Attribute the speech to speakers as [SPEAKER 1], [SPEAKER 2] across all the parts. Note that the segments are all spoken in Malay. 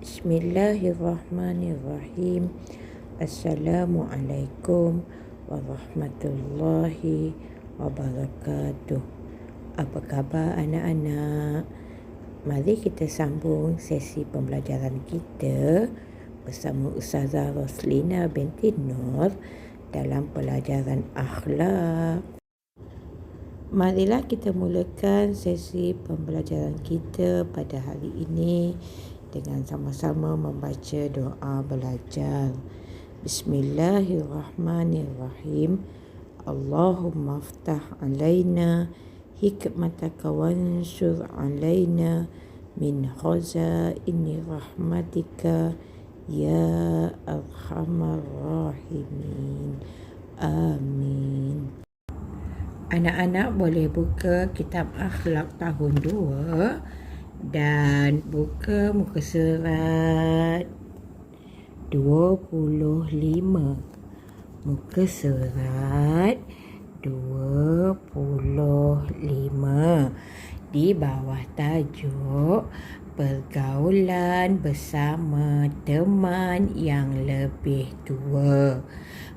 [SPEAKER 1] Bismillahirrahmanirrahim. Assalamualaikum warahmatullahi wabarakatuh. Apa khabar anak-anak? Mari kita sambung sesi pembelajaran kita bersama Ustazah Roslina binti Nur dalam pelajaran akhlak. Marilah kita mulakan sesi pembelajaran kita pada hari ini dengan sama-sama membaca doa belajar. Bismillahirrahmanirrahim. Allahumma aftah alaina hikmataka wansur alaina min khazaini rahmatika ya arhamar rahimin. Amin. Anak-anak boleh buka kitab akhlak tahun 2 dan buka muka surat 25. Muka surat 25 di bawah tajuk pergaulan bersama teman yang lebih tua.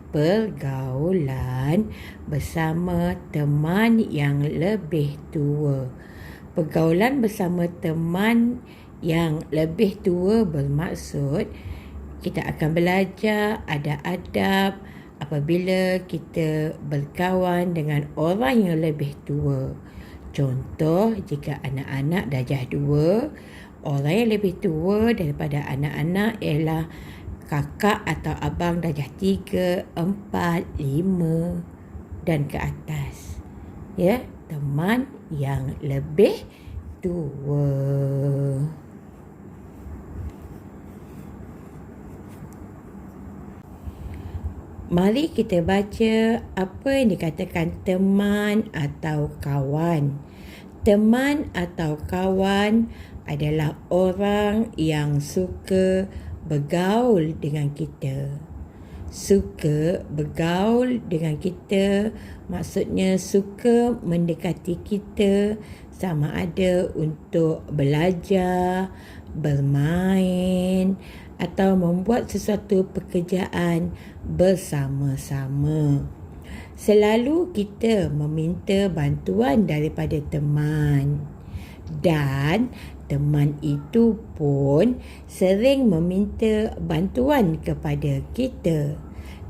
[SPEAKER 1] Pergaulan bersama teman yang lebih tua. Pergaulan bersama teman yang lebih tua bermaksud kita akan belajar adab-adab apabila kita berkawan dengan orang yang lebih tua. Contoh, jika anak-anak darjah 2, orang yang lebih tua daripada anak-anak ialah kakak atau abang darjah 3, 4, 5 dan ke atas. Ya, teman yang lebih tua. Mari kita baca apa yang dikatakan teman atau kawan. Teman atau kawan adalah orang yang suka bergaul dengan kita. Suka bergaul dengan kita maksudnya suka mendekati kita, sama ada untuk belajar, bermain atau membuat sesuatu pekerjaan bersama-sama. Selalu kita meminta bantuan daripada teman dan teman itu pun sering meminta bantuan kepada kita.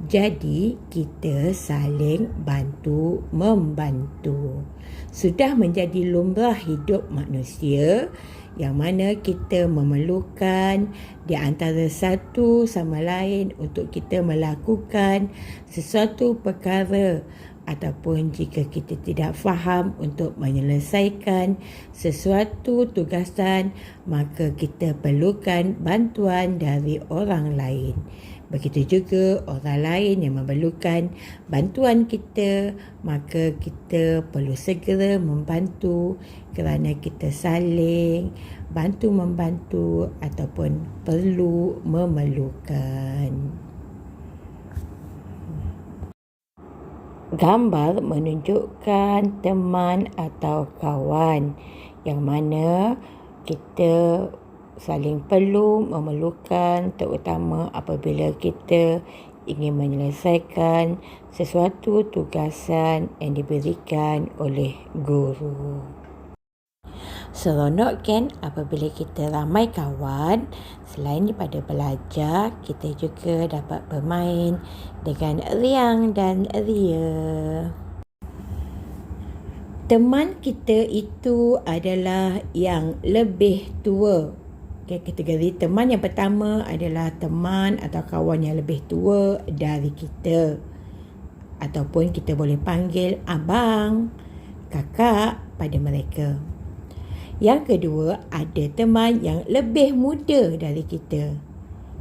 [SPEAKER 1] Jadi kita saling bantu-membantu. Sudah menjadi lumrah hidup manusia yang mana kita memerlukan di antara satu sama lain untuk kita melakukan sesuatu perkara, ataupun jika kita tidak faham untuk menyelesaikan sesuatu tugasan, maka kita perlukan bantuan dari orang lain. Begitu juga orang lain yang memerlukan bantuan kita, maka kita perlu segera membantu kerana kita saling bantu-membantu ataupun perlu memerlukan. Gambar menunjukkan teman atau kawan yang mana kita saling perlu memerlukan, terutama apabila kita ingin menyelesaikan sesuatu tugasan yang diberikan oleh guru. Seronok kan apabila kita ramai kawan. Selain daripada belajar, kita juga dapat bermain dengan riang dan ria. Teman kita itu adalah yang lebih tua. Kategori teman yang pertama adalah teman atau kawan yang lebih tua dari kita, ataupun kita boleh panggil abang, kakak pada mereka. Yang kedua, ada teman yang lebih muda dari kita.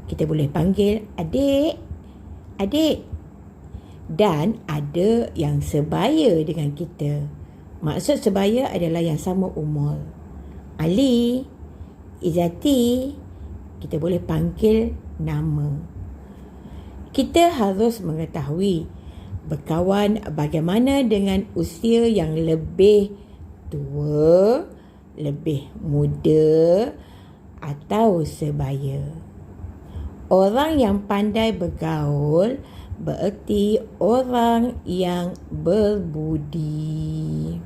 [SPEAKER 1] Kita boleh panggil adik. Dan ada yang sebaya dengan kita. Maksud sebaya adalah yang sama umur. Ali, Izzati, kita boleh panggil nama. Kita harus mengetahui berkawan bagaimana dengan usia yang lebih tua, lebih muda atau sebaya. Orang yang pandai bergaul bererti orang yang berbudi.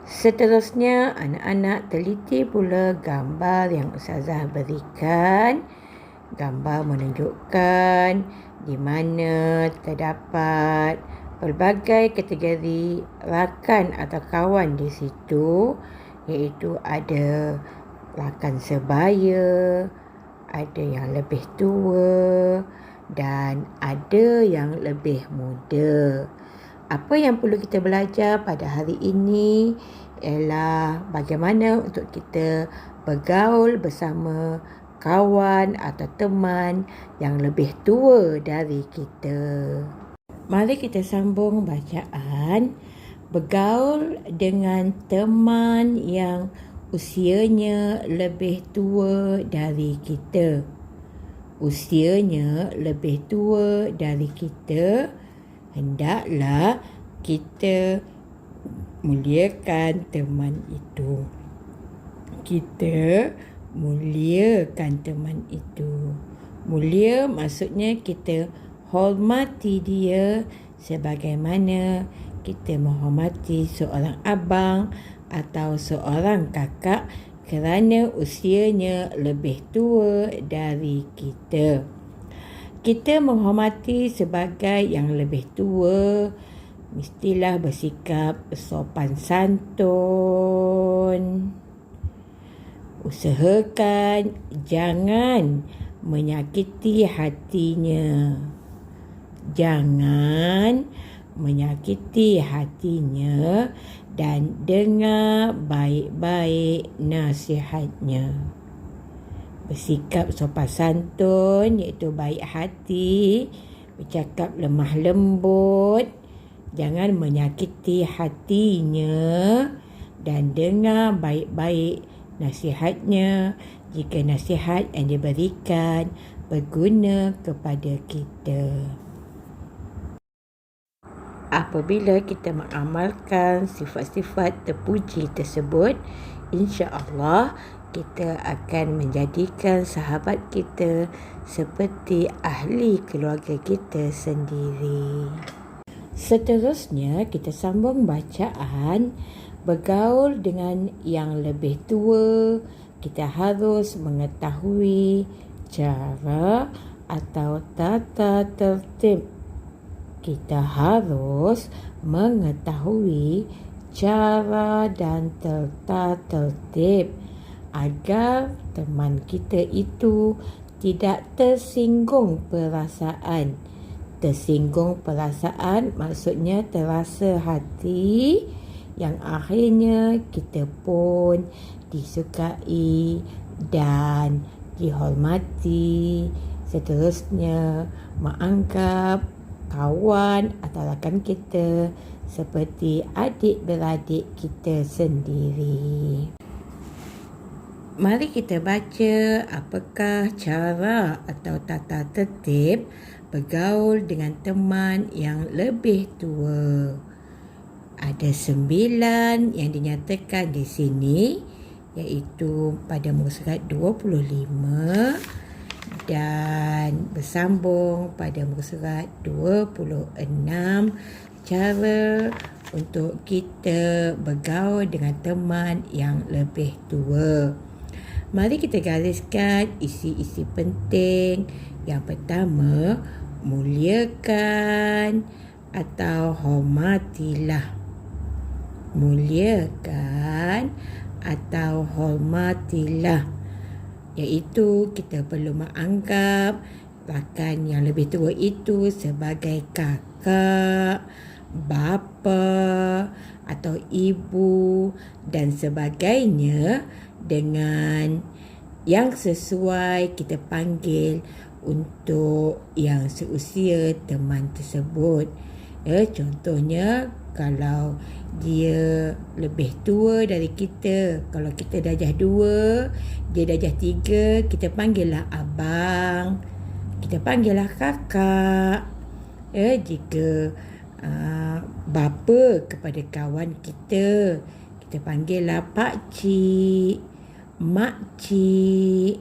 [SPEAKER 1] Seterusnya, anak-anak teliti pula gambar yang Ustazah berikan. Gambar menunjukkan di mana terdapat pelbagai kategori rakan atau kawan di situ, iaitu ada rakan sebaya, ada yang lebih tua dan ada yang lebih muda. Apa yang perlu kita belajar pada hari ini ialah bagaimana untuk kita bergaul bersama kawan atau teman yang lebih tua dari kita. Mari kita sambung bacaan. Bergaul dengan teman yang usianya lebih tua dari kita. Usianya lebih tua dari kita, hendaklah kita muliakan teman itu. Kita muliakan teman itu. Mulia maksudnya kita hormati dia sebagaimana kita menghormati seorang abang atau seorang kakak kerana usianya lebih tua dari kita. Kita menghormati sebagai yang lebih tua, mestilah bersikap sopan santun. Usahakan jangan menyakiti hatinya. Jangan menyakiti hatinya dan dengar baik-baik nasihatnya. Bersikap sopan santun iaitu baik hati, bercakap lemah lembut, jangan menyakiti hatinya dan dengar baik-baik nasihatnya jika nasihat yang diberikan berguna kepada kita. Apabila kita mengamalkan sifat-sifat terpuji tersebut, insya-Allah kita akan menjadikan sahabat kita seperti ahli keluarga kita sendiri. Seterusnya, kita sambung bacaan. Bergaul dengan yang lebih tua, kita harus mengetahui cara atau tata tertib. Kita harus mengetahui cara dan tata tertib agar teman kita itu tidak tersinggung perasaan. Tersinggung perasaan maksudnya terasa hati yang akhirnya kita pun disukai dan dihormati. Seterusnya, menganggap kawan atau rakan kita seperti adik-beradik kita sendiri. Mari kita baca apakah cara atau tata tertib bergaul dengan teman yang lebih tua. Ada 9 yang dinyatakan di sini, iaitu pada muka surat 25 dan bersambung pada muka surat 26, cara untuk kita bergaul dengan teman yang lebih tua. Mari kita gariskan isi-isi penting. Yang pertama, muliakan atau hormatilah. Muliakan atau hormatilah, iaitu kita perlu menganggap rakan yang lebih tua itu sebagai kakak, bapa atau ibu dan sebagainya, dengan yang sesuai kita panggil untuk yang seusia teman tersebut. Contohnya, kalau dia lebih tua dari kita, kalau kita darjah 2, dia darjah 3, kita panggillah abang, kita panggillah kakak. Jika bapa kepada kawan kita, kita panggillah pak cik, mak cik,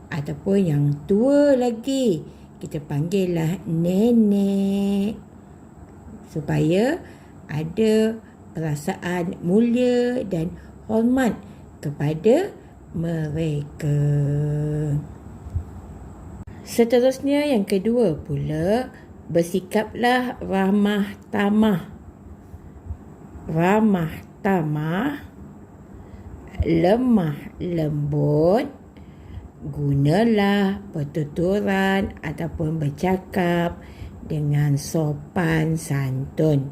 [SPEAKER 1] ataupun yang tua lagi kita panggillah nenek, supaya ada perasaan mulia dan hormat kepada mereka. Seterusnya yang kedua pula, bersikaplah ramah tamah. Ramah tamah, lemah lembut, gunalah pertuturan ataupun bercakap dengan sopan santun.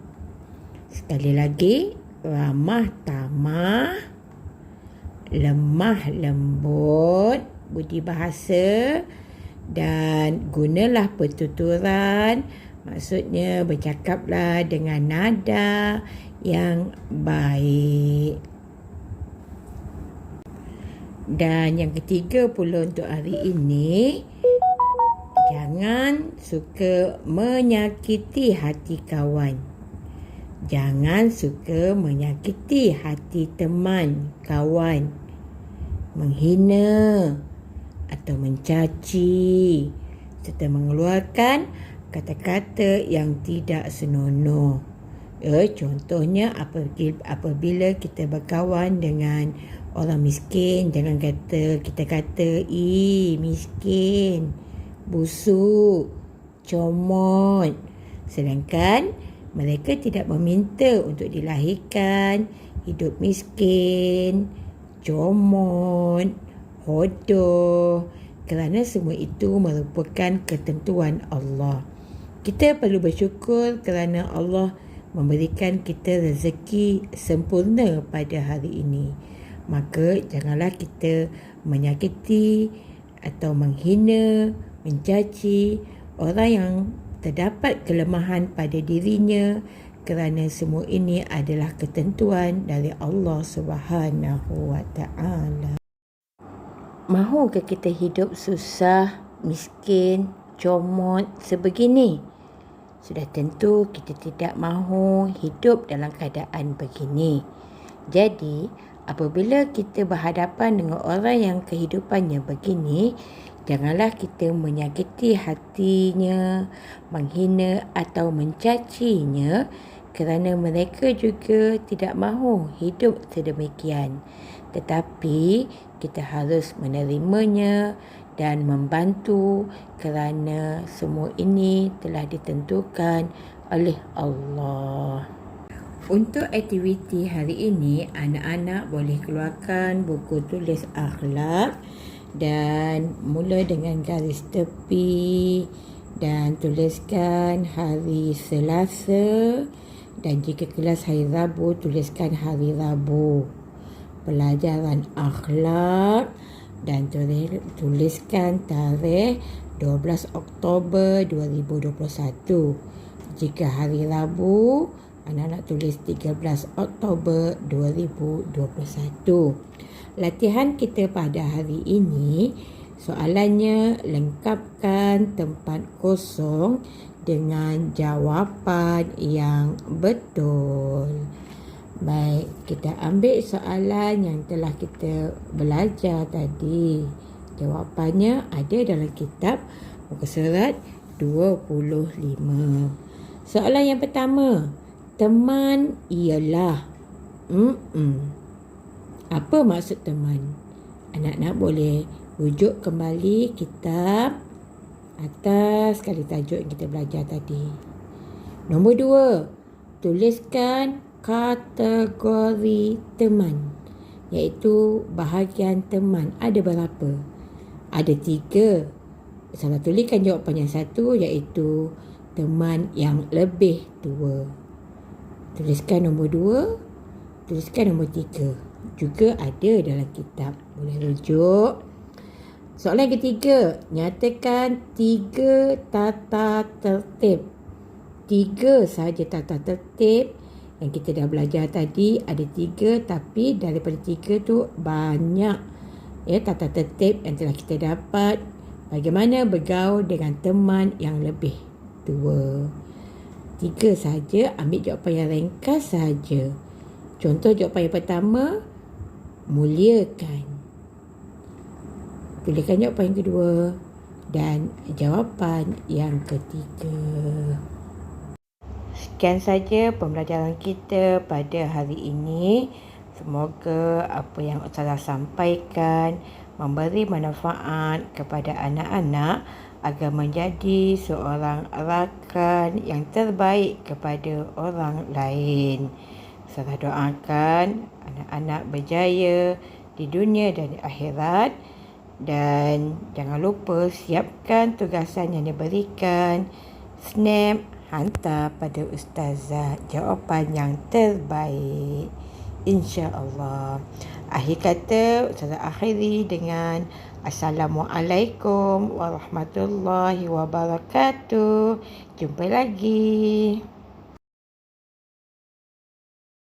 [SPEAKER 1] Sekali lagi, ramah tamah, lemah lembut budi bahasa, dan gunalah pertuturan, maksudnya bercakaplah dengan nada yang baik. Dan yang ketiga pula untuk hari ini, jangan suka menyakiti hati kawan. Jangan suka menyakiti hati teman, kawan. Menghina atau mencaci serta mengeluarkan kata-kata yang tidak senonoh. Contohnya apabila kita berkawan dengan orang miskin, jangan kita kata miskin, busuk, comot. Sedangkan mereka tidak meminta untuk dilahirkan hidup miskin, comot, hodoh, kerana semua itu merupakan ketentuan Allah. Kita perlu bersyukur kerana Allah memberikan kita rezeki sempurna pada hari ini. Maka janganlah kita menyakiti atau menghina, mencaci orang yang terdapat kelemahan pada dirinya, kerana semua ini adalah ketentuan dari Allah Subhanahu wa Ta'ala. Mahukah kita hidup susah, miskin, comot sebegini? Sudah tentu kita tidak mahu hidup dalam keadaan begini. Jadi, apabila kita berhadapan dengan orang yang kehidupannya begini, janganlah kita menyakiti hatinya, menghina atau mencacinya, kerana mereka juga tidak mahu hidup sedemikian. Tetapi kita harus menerimanya dan membantu, kerana semua ini telah ditentukan oleh Allah. Untuk aktiviti hari ini, anak-anak boleh keluarkan buku tulis akhlak dan mula dengan garis tepi dan tuliskan hari Selasa, dan jika kelas hari Rabu, tuliskan hari Rabu. Pelajaran akhlak dan tuliskan tarikh 12 Oktober 2021. Jika hari Rabu, anak-anak tulis 13 Oktober 2021. Latihan kita pada hari ini, soalannya lengkapkan tempat kosong dengan jawapan yang betul. Baik, kita ambil soalan yang telah kita belajar tadi. Jawapannya ada dalam kitab muka surat 25. Soalan yang pertama, teman ialah apa maksud teman? Anak-anak boleh rujuk kembali kitab atas sekali tajuk yang kita belajar tadi. Nombor 2, tuliskan kategori teman, iaitu bahagian teman. Ada berapa? Ada 3. Salah tuliskan jawapan yang 1, iaitu teman yang lebih tua. Tuliskan nombor 2, tuliskan nombor 3. Juga ada dalam kitab, boleh rujuk. Soalan ketiga, nyatakan 3 tata tertib. 3 sahaja tata tertib yang kita dah belajar tadi. Ada 3, tapi daripada 3 tu banyak tata tertib yang telah kita dapat. Bagaimana bergaul dengan teman yang lebih tua. 3 sahaja, ambil jawapan yang ringkas sahaja. Contoh jawapan yang pertama, muliakan. Pilihkan jawapan yang kedua dan jawapan yang ketiga. Sekian saja pembelajaran kita pada hari ini. Semoga apa yang Ustazah sampaikan memberi manfaat kepada anak-anak agar menjadi seorang rakan yang terbaik kepada orang lain. Saya doakan anak-anak berjaya di dunia dan di akhirat. Dan jangan lupa siapkan tugasan yang diberikan. Snap, hantar pada Ustazah jawapan yang terbaik. InsyaAllah. Akhir kata, Ustazah akhiri dengan Assalamualaikum warahmatullahi wabarakatuh. Jumpa lagi.